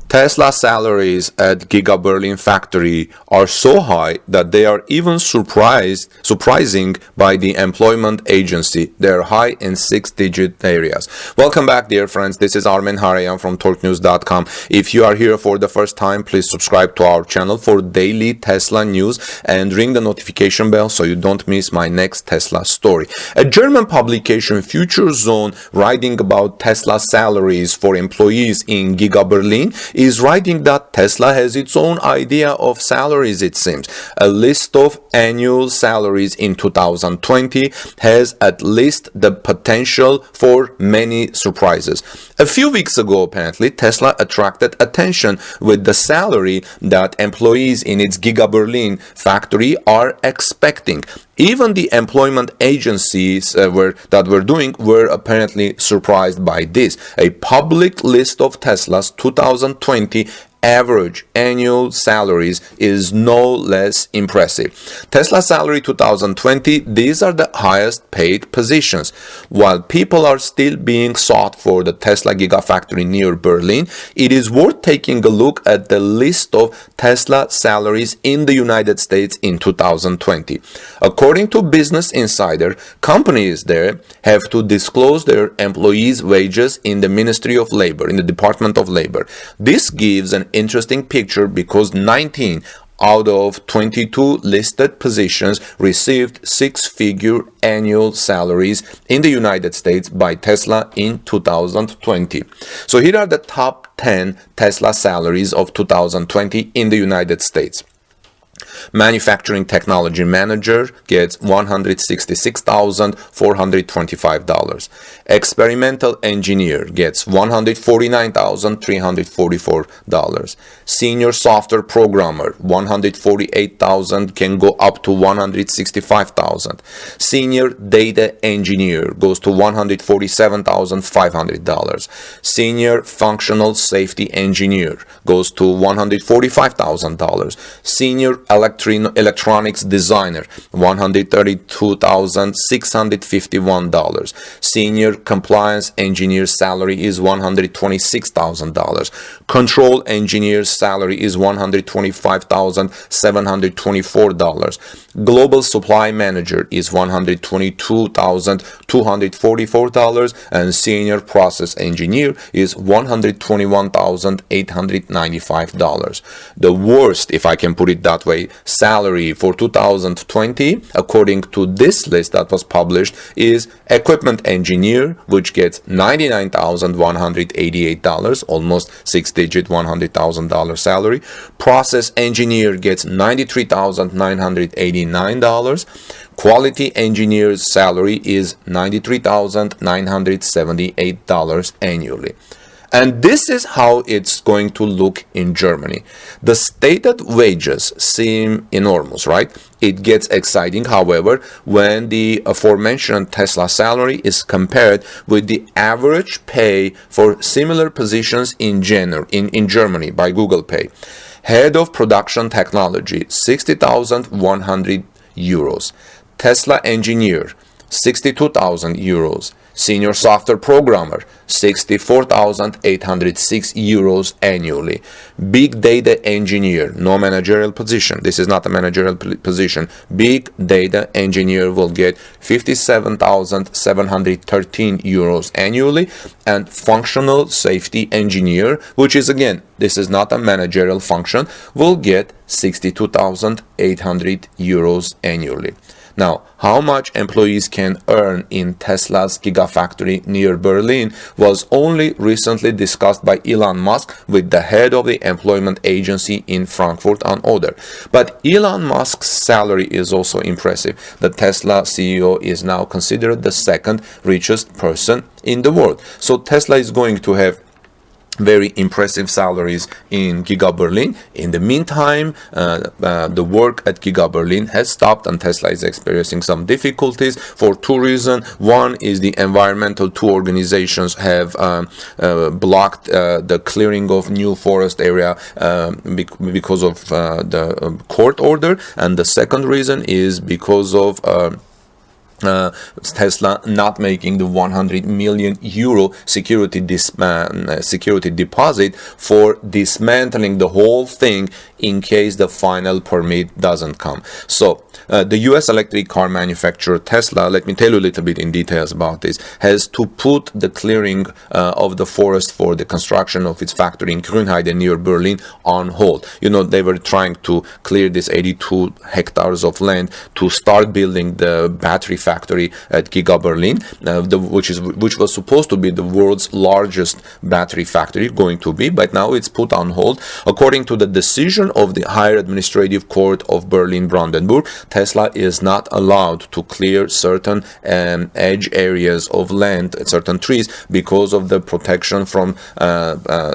Tesla salaries at Giga Berlin factory are so high that they are even surprising by the employment agency. They're high in 6-digit areas. Welcome back, dear friends. This is Armen Harayan from TorqueNews.com. If you are here for the first time, please subscribe to our channel for daily Tesla news and ring the notification bell so you don't miss my next Tesla story. A German publication, Future Zone, writing about Tesla salaries for employees in Giga Berlin, is writing that Tesla has its own idea of salaries, it seems. A list of annual salaries in 2020 has at least the potential for many surprises. A few weeks ago, apparently, Tesla attracted attention with the salary that employees in its Giga Berlin factory are expecting. Even the employment agencies that were doing were apparently surprised by this. A public list of Tesla's 2020 average annual salaries is no less impressive. Tesla salary 2020, these are the highest paid positions. While people are still being sought for the Tesla Gigafactory near Berlin, it is worth taking a look at the list of Tesla salaries in the United States in 2020. According to Business Insider, companies there have to disclose their employees' wages in the Ministry of Labor, in the Department of Labor. This gives an interesting picture because 19 out of 22 listed positions received six-figure annual salaries in the United States by Tesla in 2020. So here are the top 10 Tesla salaries of 2020 in the United States. Manufacturing Technology Manager gets $166,425. Experimental Engineer gets $149,344. Senior Software Programmer, $148,000, can go up to $165,000. Senior Data Engineer goes to $147,500. Senior Functional Safety Engineer goes to $145,000. Senior Electronics Designer, $132,651. Senior Compliance Engineer salary is $126,000. Control Engineer salary is $125,724. Global Supply Manager is $122,244, and Senior Process Engineer is $121,895. The worst, if I can put it that way, salary for 2020, according to this list that was published, is Equipment Engineer, which gets $99,188, almost six-digit $100,000 salary. Process Engineer gets $93,989. Quality Engineer's salary is $93,978 annually. And this is how it's going to look in Germany. The stated wages seem enormous, right? It gets exciting, however, when the aforementioned Tesla salary is compared with the average pay for similar positions in Germany by Google Pay. Head of Production Technology, 60,100 euros. Tesla Engineer, 62,000 euros. Senior Software Programmer, 64,806 euros annually. Big Data Engineer, no managerial position. This is not a managerial position. Big Data Engineer will get 57,713 euros annually. And Functional Safety Engineer, which is, again, this is not a managerial function, will get 62,800 euros annually. Now, how much employees can earn in Tesla's Gigafactory near Berlin was only recently discussed by Elon Musk with the head of the employment agency in Frankfurt am Oder. But Elon Musk's salary is also impressive. The Tesla CEO is now considered the second richest person in the world. So Tesla is going to have very impressive salaries in Giga Berlin. In the meantime, the work at Giga Berlin has stopped and Tesla is experiencing some difficulties for two reasons. One is the environmental two organizations have blocked the clearing of new forest area because of the court order, and the second reason is because of Tesla not making the 100 million euro security deposit for dismantling the whole thing in case the final permit doesn't come. So the US electric car manufacturer Tesla, let me tell you a little bit in details about this, has to put the clearing of the forest for the construction of its factory in Grünheide near Berlin on hold. You know, they were trying to clear this 82 hectares of land to start building the battery factory at Giga Berlin, which was supposed to be the world's largest battery factory, going to be, but now it's put on hold. According to the decision of the Higher Administrative Court of Berlin-Brandenburg, Tesla is not allowed to clear certain edge areas of land, certain trees, because of the protection from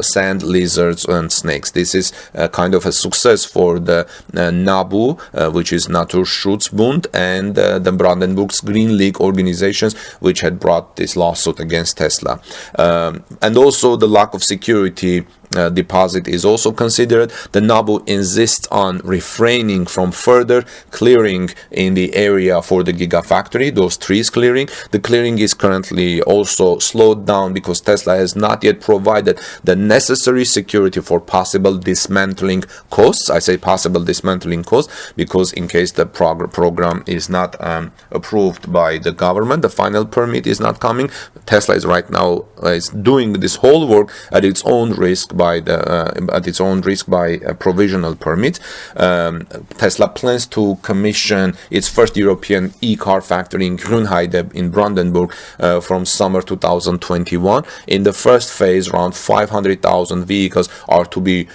sand lizards and snakes. This is kind of a success for the NABU, which is Naturschutzbund, and the Brandenburg's Green League organizations, which had brought this lawsuit against Tesla. And also the lack of security deposit is also considered. The NABU insists on refraining from further clearing in the area for the Gigafactory, those trees clearing. The clearing is currently also slowed down because Tesla has not yet provided the necessary security for possible dismantling costs. I say possible dismantling costs because in case the program is not approved by the government, the final permit is not coming. Tesla is right now is doing this whole work at its own risk by provisional permit. Tesla plans to commission its first European e-car factory in Grünheide in Brandenburg from summer 2021. In the first phase, around 500,000 vehicles are to be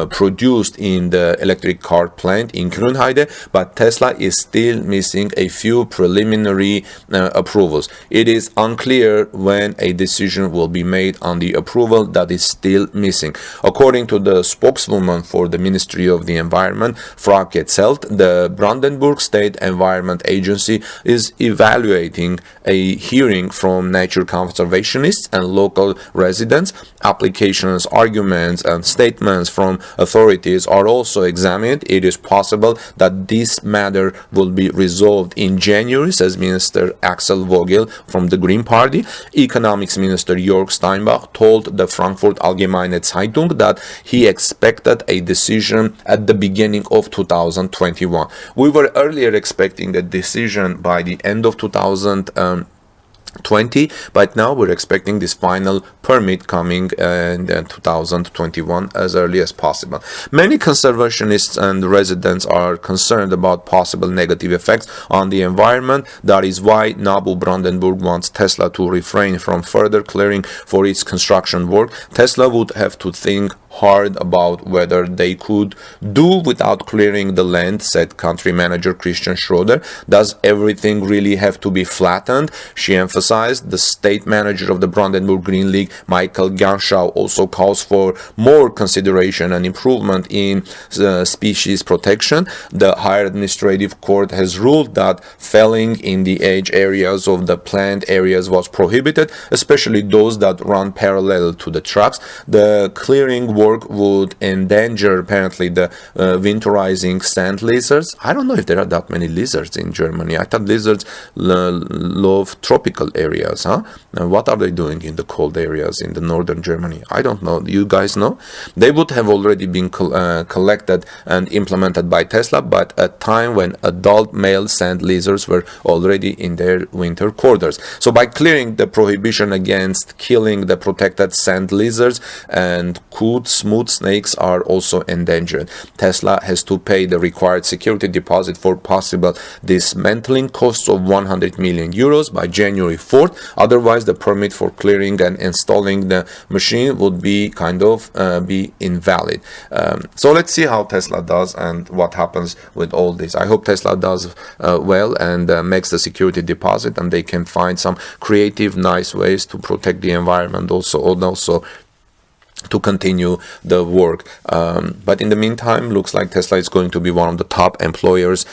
produced in the electric car plant in Grünheide, but Tesla is still missing a few preliminary approvals. It is unclear when a decision will be made on the approval that is still missing. According to the spokeswoman for the Ministry of the Environment, Frau Getzelt, the Brandenburg State Environment Agency is evaluating a hearing from nature conservationists and local residents. Applications, arguments, and statements from authorities are also examined. It is possible that this matter will be resolved in January, says Minister Axel Vogel from the Green Party. Economics Minister Jörg Steinbach told the Frankfurt Allgemeine Zeitung that he expected a decision at the beginning of 2021. We were earlier expecting a decision by the end of 2020, but now we're expecting this final permit coming in 2021 as early as possible. Many conservationists and residents are concerned about possible negative effects on the environment. That is why NABU Brandenburg wants Tesla to refrain from further clearing for its construction work. Tesla would have to think hard about whether they could do without clearing the land, said country manager Christian Schroeder. Does everything really have to be flattened? She emphasized. The state manager of the Brandenburg Green League, Michael Garschau, also calls for more consideration and improvement in species protection. The Higher Administrative Court has ruled that felling in the edge areas of the plant areas was prohibited, especially those that run parallel to the tracks. The clearing work would endanger apparently the winterizing sand lizards. I don't know if there are that many lizards in Germany. I thought lizards love tropical areas, huh? Now, what are they doing in the cold areas in the northern Germany? I don't know. You guys know? They would have already been collected and implemented by Tesla, but at a time when adult male sand lizards were already in their winter quarters. So by clearing the prohibition against killing the protected sand lizards, and coot smooth snakes are also endangered. Tesla has to pay the required security deposit for possible dismantling costs of 100 million euros by January 4th. Otherwise, the permit for clearing and installing the machine would be be invalid. So let's see how Tesla does and what happens with all this. I hope Tesla does well and makes the security deposit, and they can find some creative, nice ways to protect the environment also to continue the work. But in the meantime, looks like Tesla is going to be one of the top employers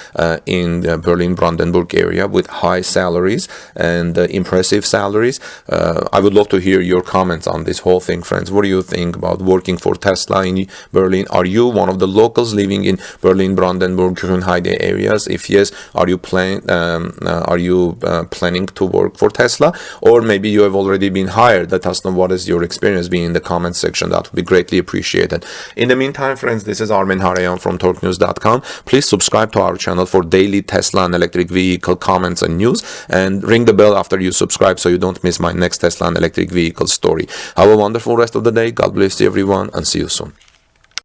in the Berlin-Brandenburg area with high salaries and impressive salaries. I would love to hear your comments on this whole thing, friends. What do you think about working for Tesla in Berlin? Are you one of the locals living in Berlin-Brandenburg, Grünheide areas? If yes, are you planning to work for Tesla? Or maybe you have already been hired. Let us know what is your experience being in the comment section. That would be greatly appreciated. In the meantime, friends, this is Armin Harayan from TorqueNews.com. Please subscribe to our channel for daily Tesla and electric vehicle comments and news, and ring the bell after you subscribe so you don't miss my next Tesla and electric vehicle story. Have a wonderful rest of the day. God bless you, everyone, and see you soon.